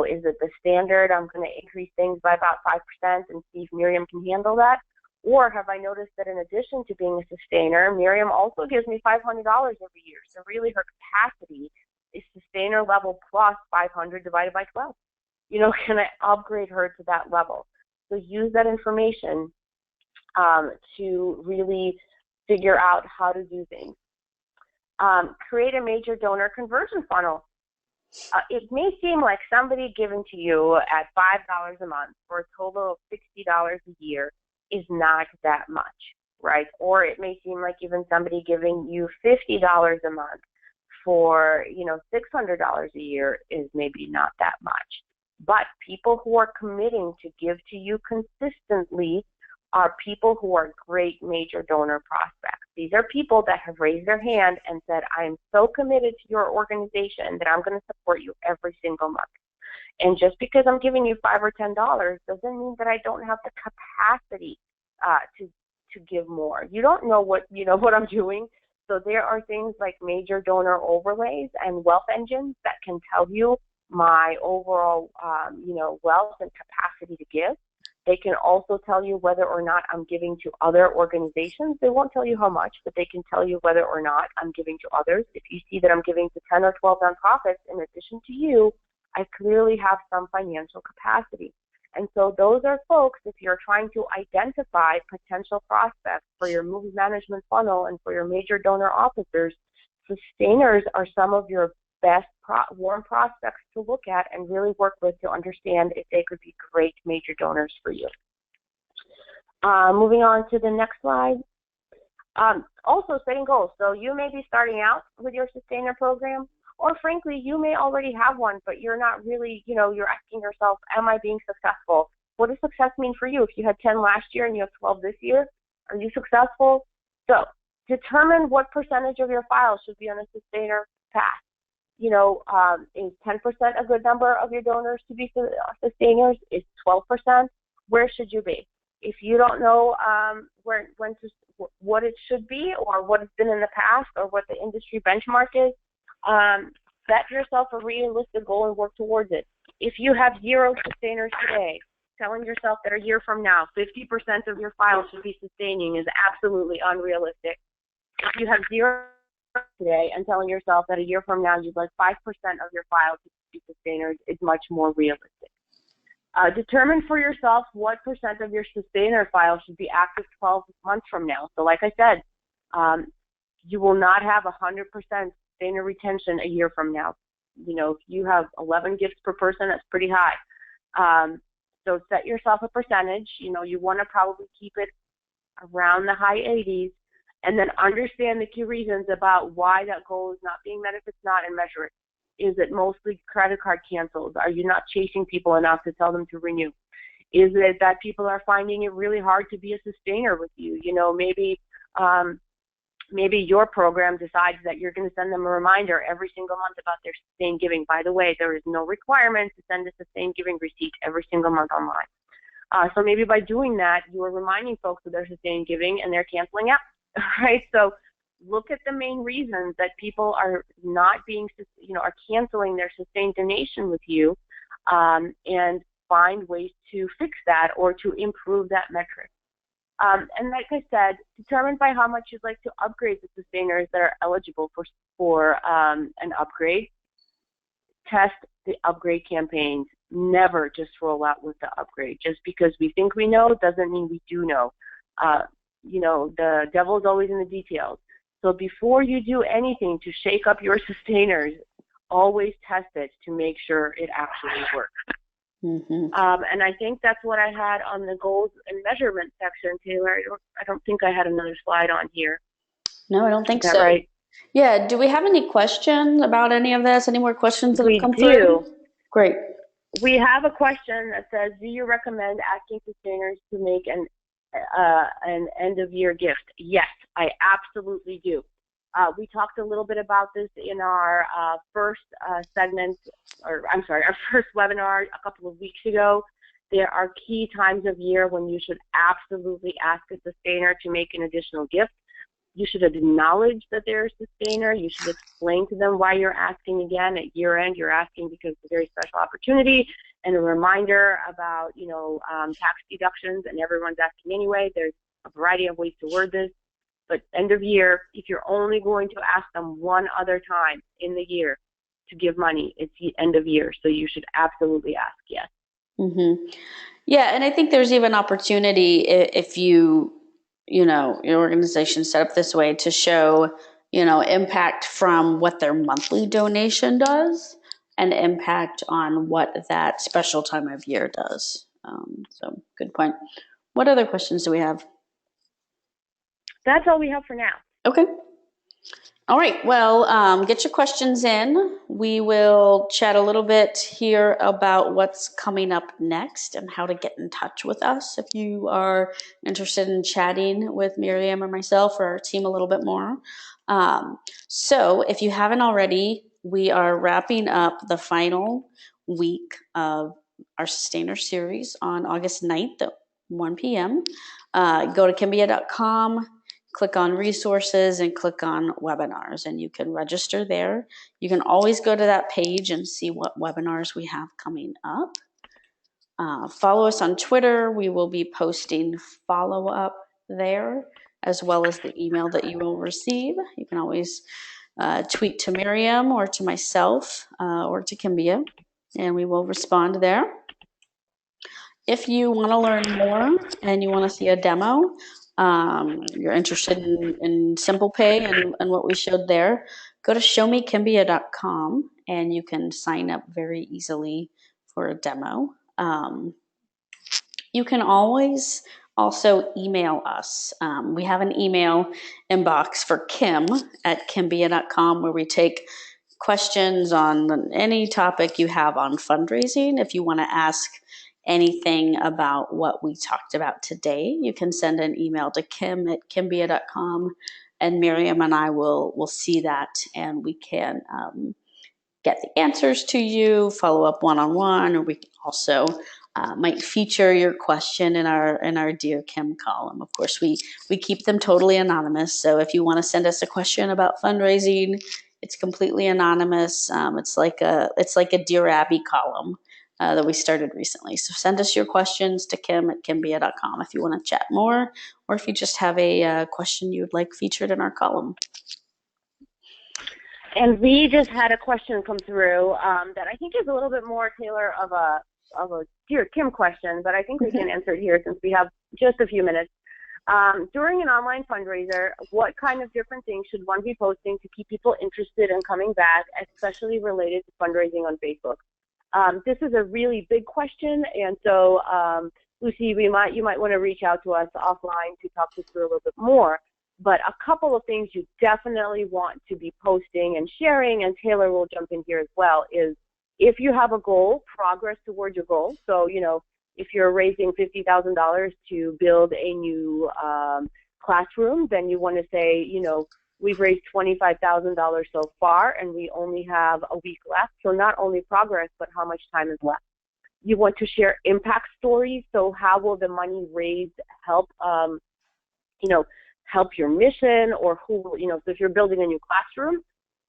Is it the standard, I'm going to increase things by about 5% and see if Miriam can handle that? Or have I noticed that in addition to being a sustainer, Miriam also gives me $500 every year. So really her capacity is sustainer level plus 500 divided by 12. Can I upgrade her to that level? So use that information to really figure out how to do things. Create a major donor conversion funnel. It may seem like somebody giving to you at $5 a month for a total of $60 a year is not that much, right? Or it may seem like even somebody giving you $50 a month for, $600 a year is maybe not that much. But people who are committing to give to you consistently are people who are great major donor prospects. These are people that have raised their hand and said, I am so committed to your organization that I'm going to support you every single month. And just because I'm giving you $5 or $10 doesn't mean that I don't have the capacity to give more. You don't know what I'm doing. So there are things like major donor overlays and wealth engines that can tell you my overall wealth and capacity to give. They can also tell you whether or not I'm giving to other organizations. They won't tell you how much, but they can tell you whether or not I'm giving to others. If you see that I'm giving to 10 or 12 nonprofits in addition to you, I clearly have some financial capacity. And so those are folks, if you're trying to identify potential prospects for your move management funnel and for your major donor officers, sustainers are some of your best warm prospects to look at and really work with to understand if they could be great major donors for you. Moving on to the next slide. Also, setting goals. So you may be starting out with your sustainer program, or frankly, you may already have one, but you're not really, you're asking yourself, am I being successful? What does success mean for you? If you had 10 last year and you have 12 this year, are you successful? So determine what percentage of your files should be on a sustainer path. Is 10% a good number of your donors to be sustainers? Is 12%? Where should you be? If you don't know what it should be, or what it's been in the past, or what the industry benchmark is, set yourself a realistic goal and work towards it. If you have 0 sustainers today, telling yourself that a year from now 50% of your files should be sustaining is absolutely unrealistic. If you have 0 today and telling yourself that a year from now you'd like 5% of your files to be sustainers is much more realistic. Determine for yourself what percent of your sustainer files should be active 12 months from now. So like I said, you will not have 100% sustainer retention a year from now. If you have 11 gifts per person, that's pretty high. So set yourself a percentage. You want to probably keep it around the high 80s, and then understand the key reasons about why that goal is not being met if it's not, and measure it. Is it mostly credit card cancels? Are you not chasing people enough to tell them to renew? Is it that people are finding it really hard to be a sustainer with you? Maybe your program decides that you're going to send them a reminder every single month about their sustained giving. By the way, there is no requirement to send a sustained giving receipt every single month online. So maybe by doing that, you are reminding folks of their sustained giving and they're canceling out, right? So look at the main reasons that people are not being, are canceling their sustained donation with you, and find ways to fix that or to improve that metric. And like I said, determine by how much you'd like to upgrade the sustainers that are eligible for an upgrade. Test the upgrade campaigns. Never just roll out with the upgrade. Just because we think we know doesn't mean we do know. The devil is always in the details. So before you do anything to shake up your sustainers, always test it to make sure it actually works. Mm-hmm. And I think that's what I had on the goals and measurement section, Taylor. I don't think I had another slide on here. No, I don't think so. Is that right? Yeah. Do we have any questions about any of this? Any more questions that have come through? We do. Great. We have a question that says, do you recommend asking sustainers to make an end-of-year gift? Yes, I absolutely do. We talked a little bit about this in our first segment, our first webinar a couple of weeks ago. There are key times of year when you should absolutely ask a sustainer to make an additional gift. You should acknowledge that they're a sustainer. You should explain to them why you're asking again. At year end, you're asking because it's a very special opportunity and a reminder about, tax deductions, and everyone's asking anyway. There's a variety of ways to word this. But end of year, if you're only going to ask them one other time in the year to give money, it's the end of year. So you should absolutely ask yes. Mm-hmm. Yeah, and I think there's even opportunity if your organization set up this way to show, impact from what their monthly donation does and impact on what that special time of year does. So good point. What other questions do we have? That's all we have for now. Okay. All right. Well, get your questions in. We will chat a little bit here about what's coming up next and how to get in touch with us if you are interested in chatting with Miriam or myself or our team a little bit more. So if you haven't already, we are wrapping up the final week of our Sustainer series on August 9th at 1 p.m. Go to Kimbia.com. Click on resources and click on webinars, and you can register there. You can always go to that page and see what webinars we have coming up. Follow us on Twitter. We will be posting follow-up there, as well as the email that you will receive. You can always tweet to Miriam or to myself or to Kimbia, and we will respond there. If you want to learn more and you want to see a demo, you're interested in Simple Pay and what we showed there, go to showmekimbia.com and you can sign up very easily for a demo. You can always also email us. We have an email inbox for Kim at kimbia.com where we take questions on any topic you have on fundraising. If you want to ask anything about what we talked about today, you can send an email to Kim at kimbia.com, and Miriam and I will see that, and we can get the answers to you, follow up one-on-one, or we also might feature your question in our Dear Kim column. Of course, we keep them totally anonymous. So if you want to send us a question about fundraising, it's completely anonymous. It's like a Dear Abby column that we started recently. So send us your questions to Kim at kimbia.com if you want to chat more, or if you just have a question you'd like featured in our column. And we just had a question come through that I think is a little bit more, Taylor, of a Dear Kim question, but I think we can answer it here since we have just a few minutes. During an online fundraiser, what kind of different things should one be posting to keep people interested in coming back, especially related to fundraising on Facebook? This is a really big question, and so Lucy, you might want to reach out to us offline to talk us through a little bit more. But a couple of things you definitely want to be posting and sharing, and Taylor will jump in here as well, is if you have a goal, progress towards your goal. So, if you're raising $50,000 to build a new classroom, then you want to say, we've raised $25,000 so far, and we only have a week left. So not only progress, but how much time is left. You want to share impact stories. So how will the money raised help, help your mission, or who, so if you're building a new classroom,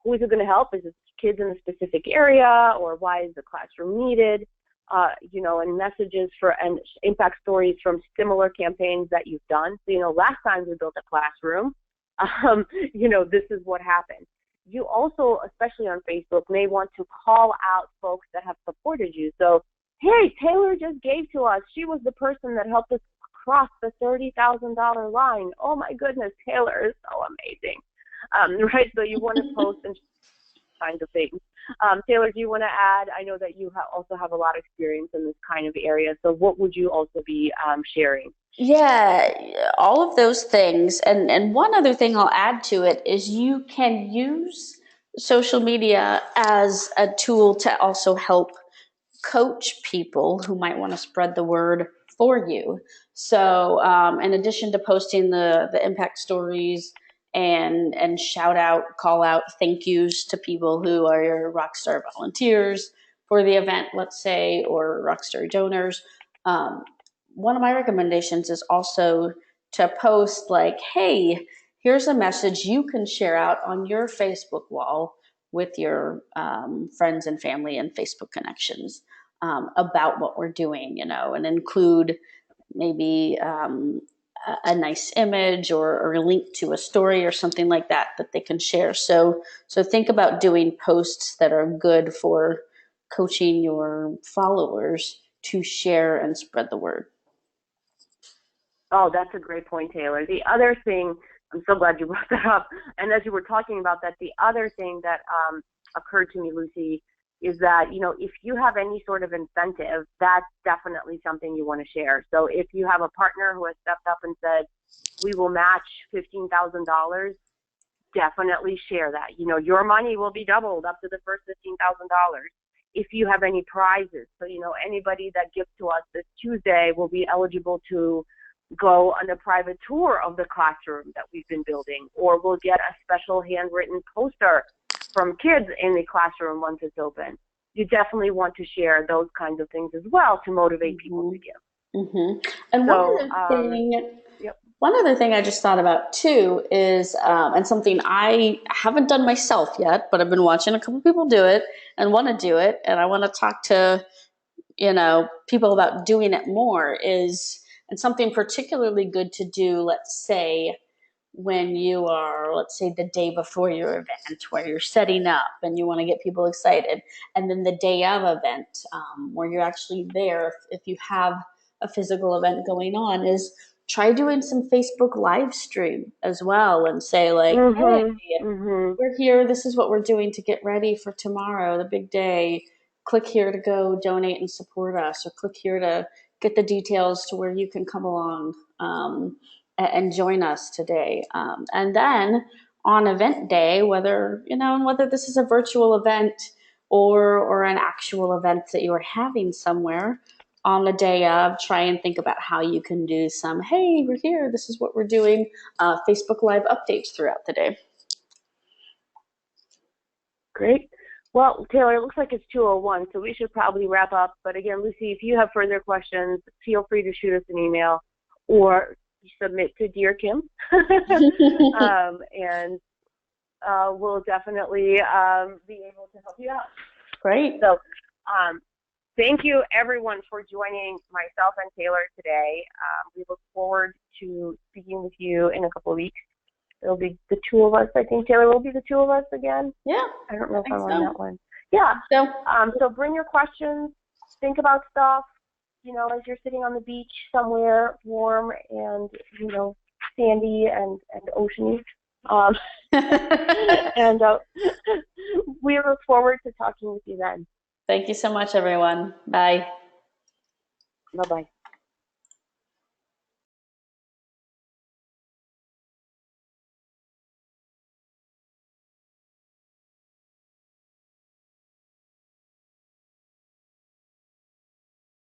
who is it going to help? Is it kids in a specific area, or why is the classroom needed? And messages and impact stories from similar campaigns that you've done. So, last time we built a classroom, this is what happened. You also, especially on Facebook, may want to call out folks that have supported you. So, hey, Taylor just gave to us. She was the person that helped us cross the $30,000 line. Oh my goodness, Taylor is so amazing. Right? So you want to post and kinds of things. Taylor, do you want to add? I know that you also have a lot of experience in this kind of area. So what would you also be sharing? Yeah, all of those things. And one other thing I'll add to it is you can use social media as a tool to also help coach people who might want to spread the word for you. So in addition to posting the impact stories and call out thank yous to people who are your Rockstar volunteers for the event, let's say, or Rockstar donors, one of my recommendations is also to post like, hey, here's a message you can share out on your Facebook wall with your friends and family and Facebook connections about what we're doing, and include maybe a nice image or a link to a story or something like that they can share. So think about doing posts that are good for coaching your followers to share and spread the word. Oh, that's a great point, Taylor. The other thing, I'm so glad you brought that up. And as you were talking about that, the other thing that occurred to me, Lucy, is that, if you have any sort of incentive, that's definitely something you want to share. So if you have a partner who has stepped up and said, we will match $15,000, definitely share that. Your money will be doubled up to the first $15,000. If you have any prizes, so, anybody that gives to us this Tuesday will be eligible to go on a private tour of the classroom that we've been building, or we'll get a special handwritten poster from kids in the classroom once it's open. You definitely want to share those kinds of things as well to motivate people to give. Mm-hmm. And one other thing I just thought about too is, and something I haven't done myself yet, but I've been watching a couple people do it and want to do it, and I want to talk to people about doing it more, is, and something particularly good to do, let's say, when you are, let's say, the day before your event where you're setting up and you want to get people excited, and then the day of event where you're actually there, if you have a physical event going on, is try doing some Facebook live stream as well and say like, hey, we're here, this is what we're doing to get ready for tomorrow, the big day. Click here to go donate and support us, or click here to get the details to where you can come along and join us today. And then on event day, whether whether this is a virtual event or an actual event that you are having somewhere, on the day of, try and think about how you can do some, hey, we're here, this is what we're doing, Facebook Live updates throughout the day. Great. Well, Taylor, it looks like it's 2:01, so we should probably wrap up. But again, Lucy, if you have further questions, feel free to shoot us an email or submit to Dear Kim, and we'll definitely be able to help you out. Great. So thank you, everyone, for joining myself and Taylor today. We look forward to speaking with you in a couple of weeks. It'll be the two of us. I think, Taylor, will be the two of us again. Yeah. I don't know if I'm so. on that one. Yeah. So bring your questions. Think about stuff, as you're sitting on the beach somewhere warm and, sandy and oceany. And we look forward to talking with you then. Thank you so much, everyone. Bye. Bye-bye.